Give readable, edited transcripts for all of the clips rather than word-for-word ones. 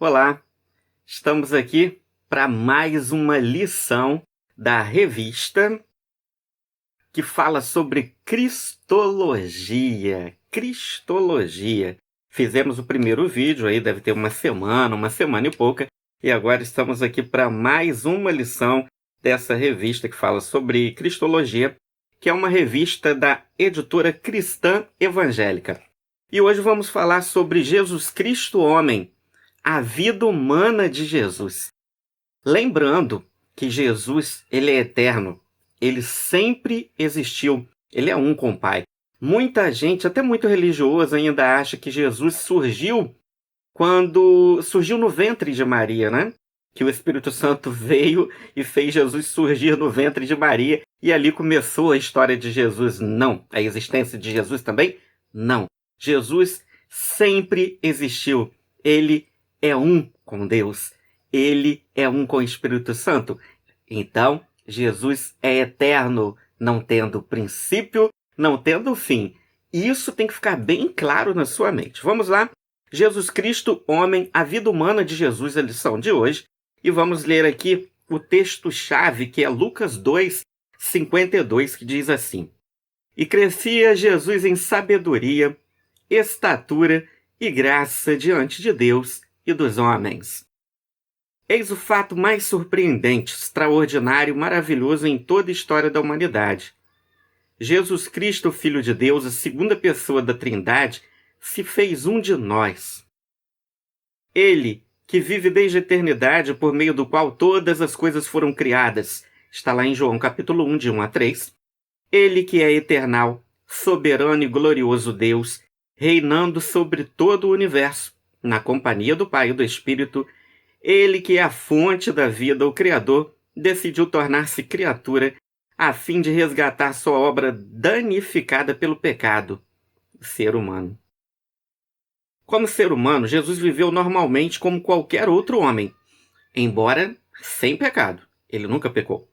Olá, estamos aqui para mais uma lição da revista que fala sobre Cristologia. Cristologia. Fizemos o primeiro vídeo aí, deve ter uma semana e pouca, e agora estamos aqui para mais uma lição dessa revista que fala sobre Cristologia, que é uma revista da editora Cristã Evangélica. E hoje vamos falar sobre Jesus Cristo Homem, a vida humana de Jesus. Lembrando que Jesus, ele é eterno, ele sempre existiu, ele é um com o Pai. Muita gente, até muito religioso, ainda acha que Jesus surgiu quando surgiu no ventre de Maria, né? Que o Espírito Santo veio e fez Jesus surgir no ventre de Maria e ali começou a história de Jesus. Não. A existência de Jesus também? Não. Jesus sempre existiu. Ele é um com Deus. Ele é um com o Espírito Santo. Então, Jesus é eterno, não tendo princípio, não tendo fim. Isso tem que ficar bem claro na sua mente. Vamos lá? Jesus Cristo, homem, a vida humana de Jesus, a lição de hoje. E vamos ler aqui o texto-chave, que é Lucas 2, 52, que diz assim: E crescia Jesus em sabedoria, estatura e graça diante de Deus e dos homens. Eis o fato mais surpreendente, extraordinário, maravilhoso em toda a história da humanidade. Jesus Cristo, Filho de Deus, a segunda pessoa da Trindade, se fez um de nós. Ele, que vive desde a eternidade, por meio do qual todas as coisas foram criadas, está lá em João capítulo 1, de 1 a 3. Ele que é eternal, soberano e glorioso Deus, reinando sobre todo o universo, na companhia do Pai e do Espírito. Ele que é a fonte da vida, o Criador, decidiu tornar-se criatura a fim de resgatar sua obra danificada pelo pecado, o ser humano. Como ser humano, Jesus viveu normalmente como qualquer outro homem, embora sem pecado. Ele nunca pecou.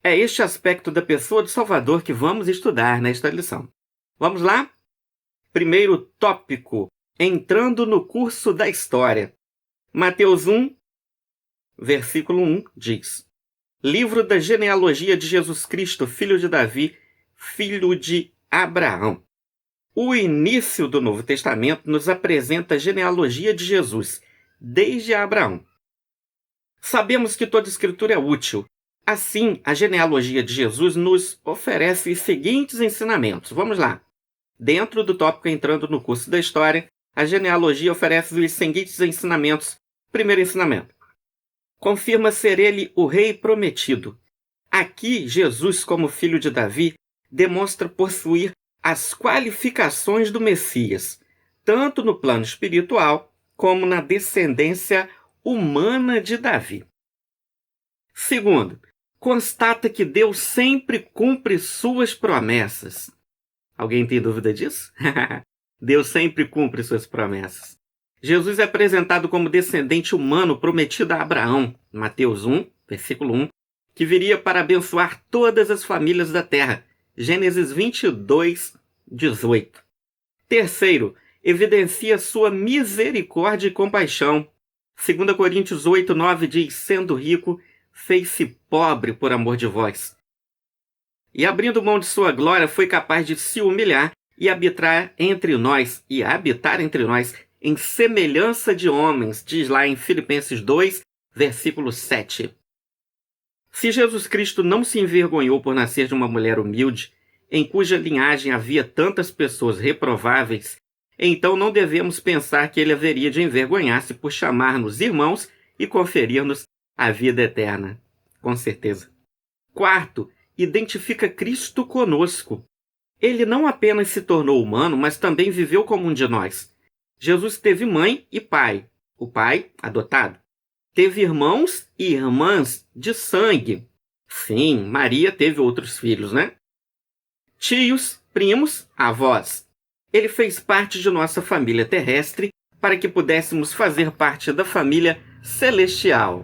É este aspecto da pessoa do Salvador que vamos estudar nesta lição. Vamos lá? Primeiro tópico, entrando no curso da história. Mateus 1, versículo 1 diz: Livro da genealogia de Jesus Cristo, filho de Davi, filho de Abraão. O início do Novo Testamento nos apresenta a genealogia de Jesus, desde Abraão. Sabemos que toda escritura é útil. Assim, a genealogia de Jesus nos oferece os seguintes ensinamentos. Vamos lá. Dentro do tópico entrando no curso da história, a genealogia oferece os seguintes ensinamentos. Primeiro ensinamento: confirma ser ele o rei prometido. Aqui, Jesus, como filho de Davi, demonstra possuir as qualificações do Messias, tanto no plano espiritual como na descendência humana de Davi. Segundo, constata que Deus sempre cumpre suas promessas. Alguém tem dúvida disso? Deus sempre cumpre suas promessas. Jesus é apresentado como descendente humano prometido a Abraão, Mateus 1, versículo 1, que viria para abençoar todas as famílias da terra, Gênesis 22, 18. Terceiro, evidencia sua misericórdia e compaixão. 2 Coríntios 8, 9 diz: sendo rico, fez-se pobre por amor de vós. E abrindo mão de sua glória, foi capaz de se humilhar e habitar entre nós, em semelhança de homens, diz lá em Filipenses 2, versículo 7. Se Jesus Cristo não se envergonhou por nascer de uma mulher humilde, em cuja linhagem havia tantas pessoas reprováveis, então não devemos pensar que ele haveria de envergonhar-se por chamar-nos irmãos e conferir-nos a vida eterna. Com certeza. Quarto, identifica Cristo conosco. Ele não apenas se tornou humano, mas também viveu como um de nós. Jesus teve mãe e pai. O pai, adotado. Teve irmãos e irmãs de sangue. Sim, Maria teve outros filhos, né? Tios, primos, avós. Ele fez parte de nossa família terrestre para que pudéssemos fazer parte da família celestial.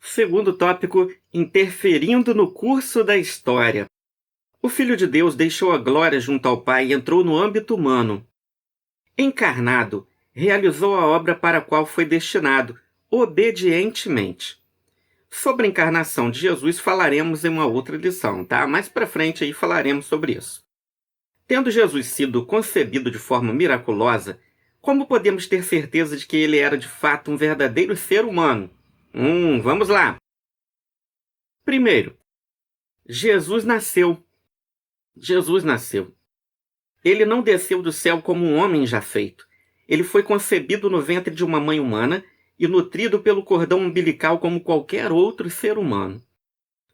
Segundo tópico, interferindo no curso da história. O Filho de Deus deixou a glória junto ao Pai e entrou no âmbito humano. Encarnado, realizou a obra para a qual foi destinado, obedientemente. Sobre a encarnação de Jesus falaremos em uma outra lição, tá? Mais para frente aí falaremos sobre isso. Tendo Jesus sido concebido de forma miraculosa, como podemos ter certeza de que ele era de fato um verdadeiro ser humano? Vamos lá. Primeiro, Jesus nasceu. Jesus nasceu. Ele não desceu do céu como um homem já feito. Ele foi concebido no ventre de uma mãe humana e nutrido pelo cordão umbilical como qualquer outro ser humano.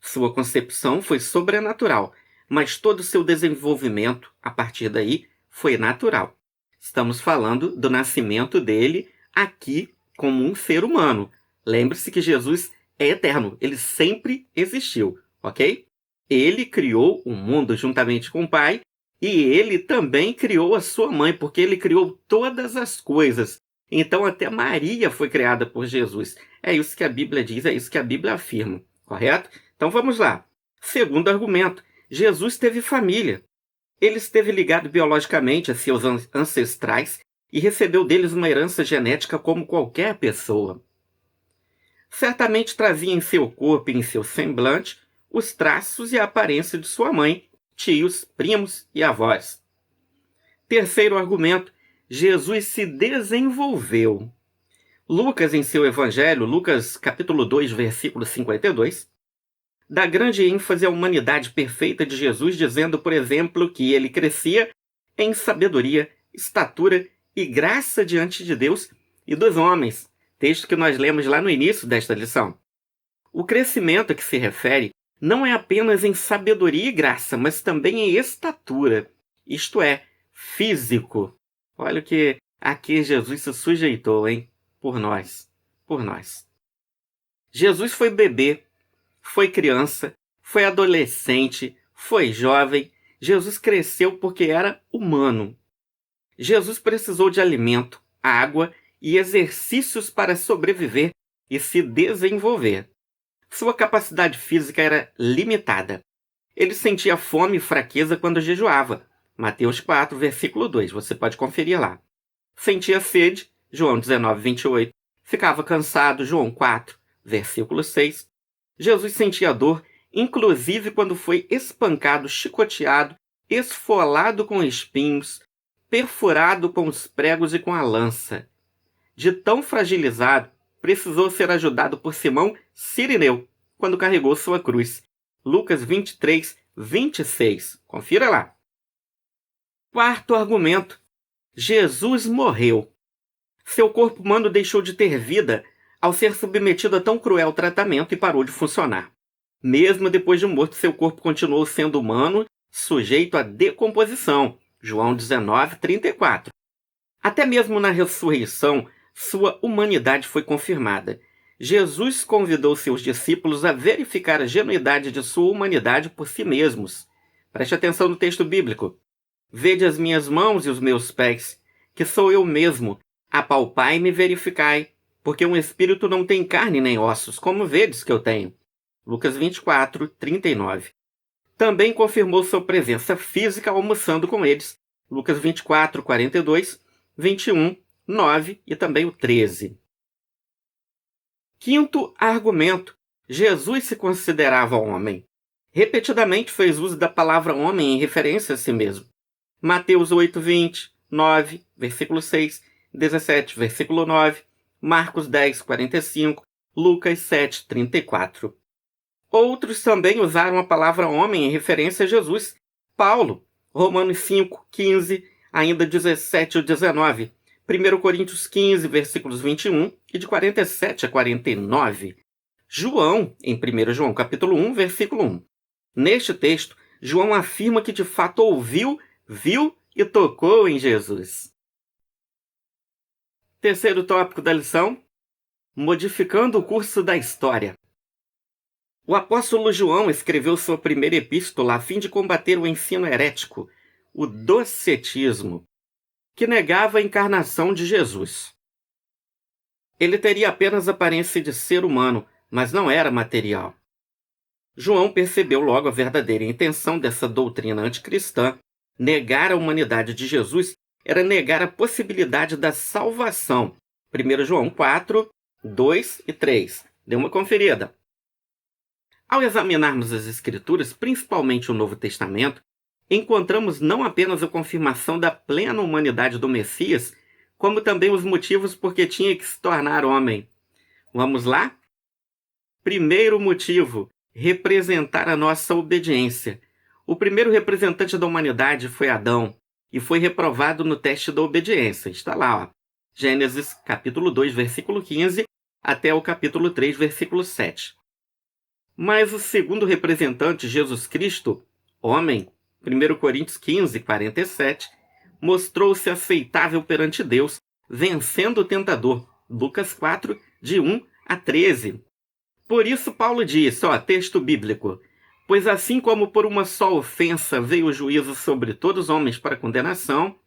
Sua concepção foi sobrenatural, mas todo o seu desenvolvimento, a partir daí, foi natural. Estamos falando do nascimento dele aqui como um ser humano. Lembre-se que Jesus é eterno, ele sempre existiu, ok? Ele criou o mundo juntamente com o Pai e ele também criou a sua mãe, porque ele criou todas as coisas. Então até Maria foi criada por Jesus. É isso que a Bíblia diz, é isso que a Bíblia afirma, correto? Então vamos lá. Segundo argumento, Jesus teve família. Ele esteve ligado biologicamente a seus ancestrais e recebeu deles uma herança genética como qualquer pessoa. Certamente trazia em seu corpo e em seu semblante os traços e a aparência de sua mãe, tios, primos e avós. Terceiro argumento, Jesus se desenvolveu. Lucas, em seu evangelho, Lucas capítulo 2, versículo 52, dá grande ênfase à humanidade perfeita de Jesus, dizendo, por exemplo, que ele crescia em sabedoria, estatura e graça diante de Deus e dos homens, texto que nós lemos lá no início desta lição. O crescimento a que se refere não é apenas em sabedoria e graça, mas também em estatura, isto é, físico. Olha o que aqui Jesus se sujeitou, hein? Por nós. Jesus foi bebê, foi criança, foi adolescente, foi jovem. Jesus cresceu porque era humano. Jesus precisou de alimento, água e exercícios para sobreviver e se desenvolver. Sua capacidade física era limitada. Ele sentia fome e fraqueza quando jejuava. Mateus 4, versículo 2, você pode conferir lá. Sentia sede, João 19, 28. Ficava cansado, João 4, versículo 6. Jesus sentia dor, inclusive quando foi espancado, chicoteado, esfolado com espinhos, perfurado com os pregos e com a lança. De tão fragilizado, precisou ser ajudado por Simão Cirineu, quando carregou sua cruz. Lucas 23, 26. Confira lá. Quarto argumento. Jesus morreu. Seu corpo humano deixou de ter vida ao ser submetido a tão cruel tratamento e parou de funcionar. Mesmo depois de morto, seu corpo continuou sendo humano, sujeito à decomposição. João 19, 34. Até mesmo na ressurreição, sua humanidade foi confirmada. Jesus convidou seus discípulos a verificar a genuidade de sua humanidade por si mesmos. Preste atenção no texto bíblico. Vede as minhas mãos e os meus pés, que sou eu mesmo. Apalpai-me e verificai, porque um espírito não tem carne nem ossos, como vedes que eu tenho. Lucas 24, 39. Também confirmou sua presença física almoçando com eles. Lucas 24, 42, 21, 9 e também o 13. Quinto argumento. Jesus se considerava homem. Repetidamente fez uso da palavra homem em referência a si mesmo. Mateus 8, 20, 9, versículo 6, 17, versículo 9, Marcos 10, 45, Lucas 7, 34. Outros também usaram a palavra homem em referência a Jesus. Paulo, Romanos 5, 15, ainda 17 ou 19, 1 Coríntios 15, versículos 21 e de 47 a 49. João, em 1 João capítulo 1, versículo 1. Neste texto, João afirma que de fato ouviu, viu e tocou em Jesus. Terceiro tópico da lição, modificando o curso da história. O apóstolo João escreveu sua primeira epístola a fim de combater o ensino herético, o docetismo, que negava a encarnação de Jesus. Ele teria apenas aparência de ser humano, mas não era material. João percebeu logo a verdadeira intenção dessa doutrina anticristã, negar a humanidade de Jesus era negar a possibilidade da salvação. 1 João 4, 2 e 3. Dê uma conferida. Ao examinarmos as Escrituras, principalmente o Novo Testamento, encontramos não apenas a confirmação da plena humanidade do Messias, como também os motivos por que tinha que se tornar homem. Vamos lá? Primeiro motivo, representar a nossa obediência. O primeiro representante da humanidade foi Adão, e foi reprovado no teste da obediência. Está lá, ó. Gênesis capítulo 2, versículo 15, até o capítulo 3, versículo 7. Mas o segundo representante, Jesus Cristo, homem, 1 Coríntios 15, 47, mostrou-se aceitável perante Deus, vencendo o tentador. Lucas 4, de 1 a 13. Por isso Paulo diz, texto bíblico, pois assim como por uma só ofensa veio o juízo sobre todos os homens para condenação,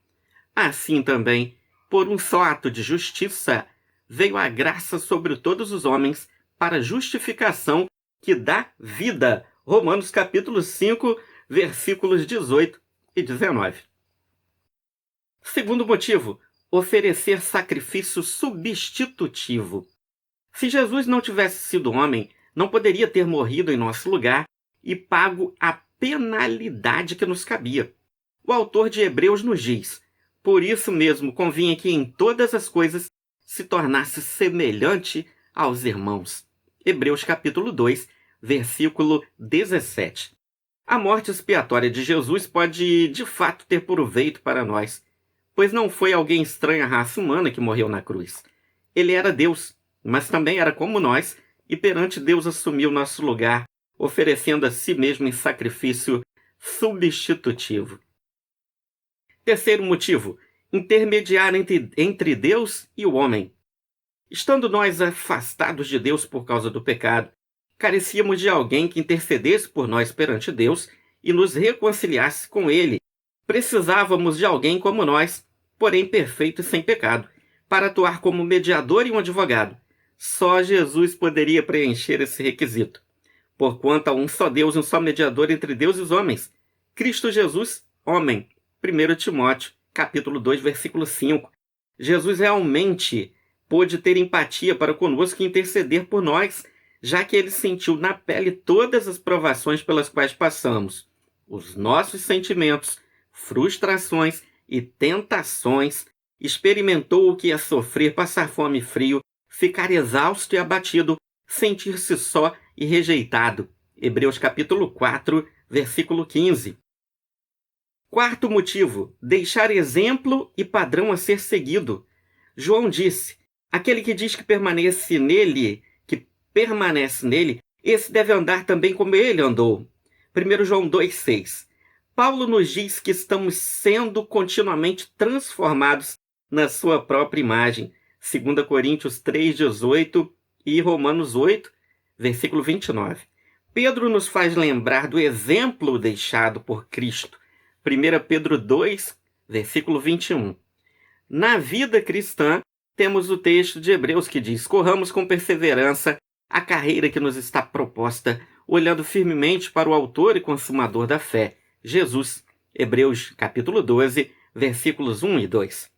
assim também, por um só ato de justiça, veio a graça sobre todos os homens para justificação que dá vida. Romanos capítulo 5, versículos 18 e 19. Segundo motivo, oferecer sacrifício substitutivo. Se Jesus não tivesse sido homem, não poderia ter morrido em nosso lugar e pago a penalidade que nos cabia. O autor de Hebreus nos diz, por isso mesmo convinha que em todas as coisas se tornasse semelhante aos irmãos. Hebreus capítulo 2, versículo 17. A morte expiatória de Jesus pode, de fato, ter proveito para nós, pois não foi alguém estranho à raça humana que morreu na cruz. Ele era Deus, mas também era como nós, e perante Deus assumiu nosso lugar, oferecendo a si mesmo em sacrifício substitutivo. Terceiro motivo, intermediar entre Deus e o homem. Estando nós afastados de Deus por causa do pecado, carecíamos de alguém que intercedesse por nós perante Deus e nos reconciliasse com Ele. Precisávamos de alguém como nós, porém perfeito e sem pecado, para atuar como mediador e um advogado. Só Jesus poderia preencher esse requisito. Porquanto há um só Deus e um só mediador entre Deus e os homens, Cristo Jesus, homem. 1 Timóteo, capítulo 2, versículo 5. Jesus realmente pôde ter empatia para conosco e interceder por nós, já que ele sentiu na pele todas as provações pelas quais passamos. Os nossos sentimentos, frustrações e tentações, experimentou o que é sofrer, passar fome e frio, ficar exausto e abatido, sentir-se só e rejeitado. Hebreus capítulo 4, versículo 15. Quarto motivo, deixar exemplo e padrão a ser seguido. João disse, aquele que diz que permanece nele, esse deve andar também como ele andou. 1 João 2,6. Paulo nos diz que estamos sendo continuamente transformados na sua própria imagem. 2 Coríntios 3,18 e Romanos 8, versículo 29. Pedro nos faz lembrar do exemplo deixado por Cristo. 1 Pedro 2, versículo 21. Na vida cristã, temos o texto de Hebreus que diz, corramos com perseverança a carreira que nos está proposta, olhando firmemente para o autor e consumador da fé, Jesus. Hebreus capítulo 12, versículos 1 e 2.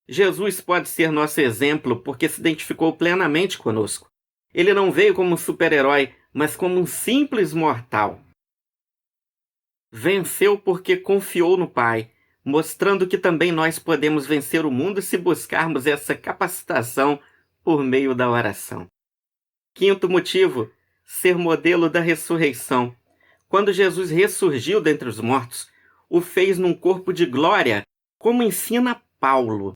Jesus pode ser nosso exemplo porque se identificou plenamente conosco. Ele não veio como um super-herói, mas como um simples mortal. Venceu porque confiou no Pai, mostrando que também nós podemos vencer o mundo se buscarmos essa capacitação por meio da oração. Quinto motivo, ser modelo da ressurreição. Quando Jesus ressurgiu dentre os mortos, o fez num corpo de glória, como ensina Paulo.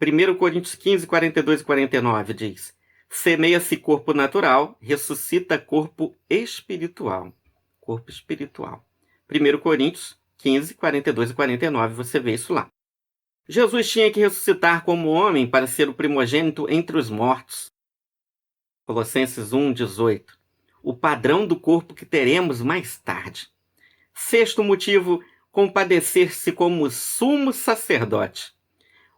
1 Coríntios 15, 42 e 49 diz, semeia-se corpo natural, ressuscita corpo espiritual. Corpo espiritual. 1 Coríntios 15, 42 e 49, você vê isso lá. Jesus tinha que ressuscitar como homem para ser o primogênito entre os mortos. Colossenses 1, 18. O padrão do corpo que teremos mais tarde. Sexto motivo, compadecer-se como sumo sacerdote.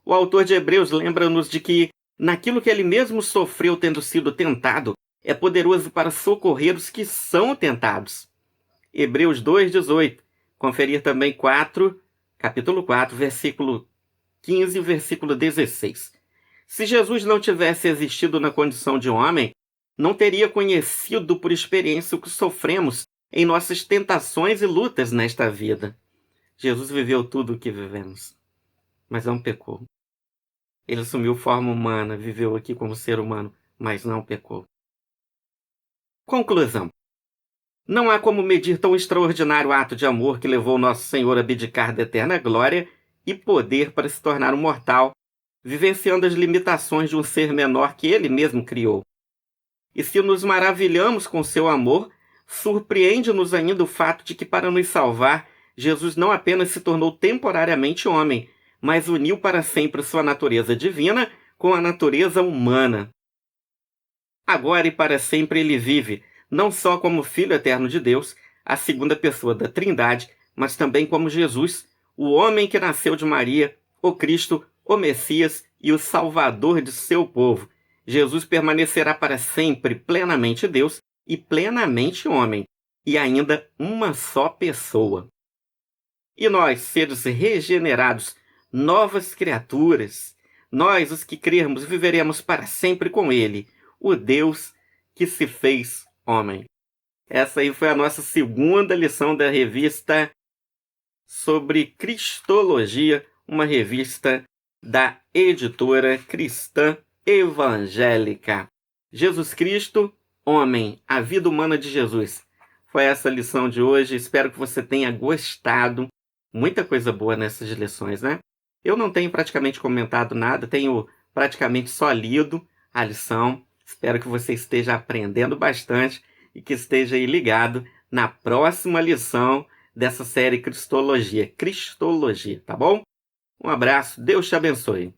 O autor de Hebreus lembra-nos de que, naquilo que ele mesmo sofreu tendo sido tentado, é poderoso para socorrer os que são tentados. Hebreus 2, 18. Conferir também 4, capítulo 4, versículo 15 e versículo 16. Se Jesus não tivesse existido na condição de homem, não teria conhecido por experiência o que sofremos em nossas tentações e lutas nesta vida. Jesus viveu tudo o que vivemos, mas não pecou. Ele assumiu forma humana, viveu aqui como ser humano, mas não pecou. Conclusão. Não há como medir tão extraordinário ato de amor que levou nosso Senhor a abdicar da eterna glória e poder para se tornar um mortal, vivenciando as limitações de um ser menor que ele mesmo criou. E se nos maravilhamos com seu amor, surpreende-nos ainda o fato de que, para nos salvar, Jesus não apenas se tornou temporariamente homem, mas uniu para sempre sua natureza divina com a natureza humana. Agora e para sempre ele vive, não só como Filho eterno de Deus, a segunda pessoa da Trindade, mas também como Jesus, o homem que nasceu de Maria, o Cristo, o Messias e o Salvador de seu povo. Jesus permanecerá para sempre plenamente Deus e plenamente homem, e ainda uma só pessoa. E nós, seres regenerados, novas criaturas, nós, os que crermos, viveremos para sempre com ele, o Deus que se fez homem. Essa aí foi a nossa segunda lição da revista sobre Cristologia, uma revista da editora cristã evangélica. Jesus Cristo, homem, a vida humana de Jesus. Foi essa a lição de hoje, espero que você tenha gostado. Muita coisa boa nessas lições, né? Eu não tenho praticamente comentado nada, tenho praticamente só lido a lição. Espero que você esteja aprendendo bastante e que esteja aí ligado na próxima lição dessa série Cristologia, tá bom? Um abraço, Deus te abençoe.